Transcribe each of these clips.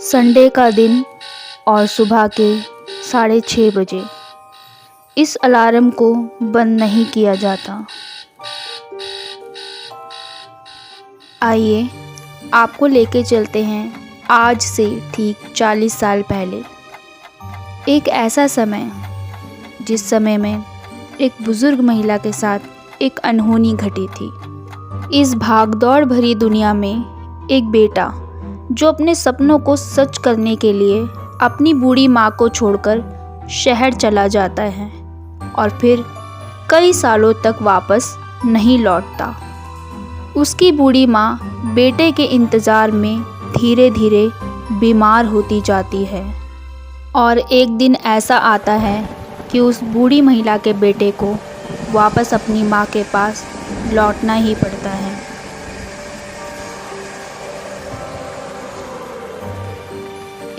Sunday का दिन और सुबह के 6:30 बजे। इस अलार्म को बंद नहीं किया जाता। आइए आपको लेके चलते हैं आज से ठीक 40 साल पहले। एक ऐसा समय जिस समय में एक बुज़ुर्ग महिला के साथ एक अनहोनी घटी थी। इस भागदौड़ भरी दुनिया में एक बेटा जो अपने सपनों को सच करने के लिए अपनी बूढ़ी माँ को छोड़कर शहर चला जाता है और फिर कई सालों तक वापस नहीं लौटता। उसकी बूढ़ी माँ बेटे के इंतज़ार में धीरे धीरे बीमार होती जाती है और एक दिन ऐसा आता है कि उस बूढ़ी महिला के बेटे को वापस अपनी माँ के पास लौटना ही पड़ता है।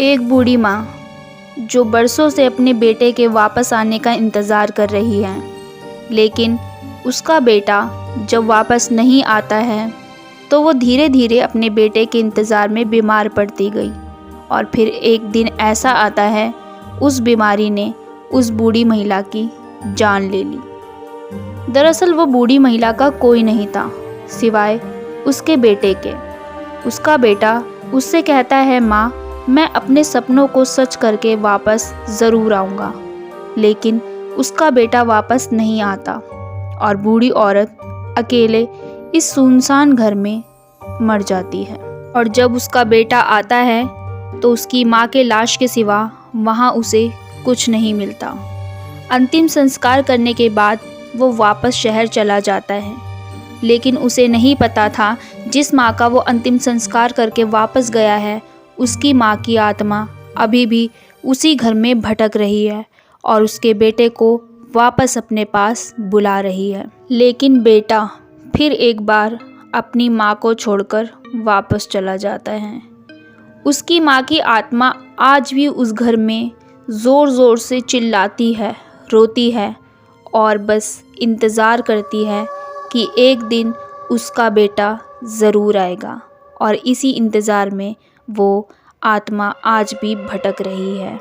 एक बूढ़ी माँ जो बरसों से अपने बेटे के वापस आने का इंतज़ार कर रही है, लेकिन उसका बेटा जब वापस नहीं आता है तो वो धीरे धीरे अपने बेटे के इंतज़ार में बीमार पड़ती गई और फिर एक दिन ऐसा आता है उस बीमारी ने उस बूढ़ी महिला की जान ले ली। दरअसल वो बूढ़ी महिला का कोई नहीं था सिवाय उसके बेटे के। उसका बेटा उससे कहता है, माँ मैं अपने सपनों को सच करके वापस ज़रूर आऊँगा, लेकिन उसका बेटा वापस नहीं आता और बूढ़ी औरत अकेले इस सुनसान घर में मर जाती है। और जब उसका बेटा आता है तो उसकी माँ के लाश के सिवा वहाँ उसे कुछ नहीं मिलता। अंतिम संस्कार करने के बाद वो वापस शहर चला जाता है, लेकिन उसे नहीं पता था जिस माँ का वो अंतिम संस्कार करके वापस गया है उसकी माँ की आत्मा अभी भी उसी घर में भटक रही है और उसके बेटे को वापस अपने पास बुला रही है। लेकिन बेटा फिर एक बार अपनी माँ को छोड़कर वापस चला जाता है। उसकी माँ की आत्मा आज भी उस घर में ज़ोर ज़ोर से चिल्लाती है, रोती है और बस इंतज़ार करती है कि एक दिन उसका बेटा ज़रूर आएगा। और इसी इंतज़ार में वो आत्मा आज भी भटक रही है।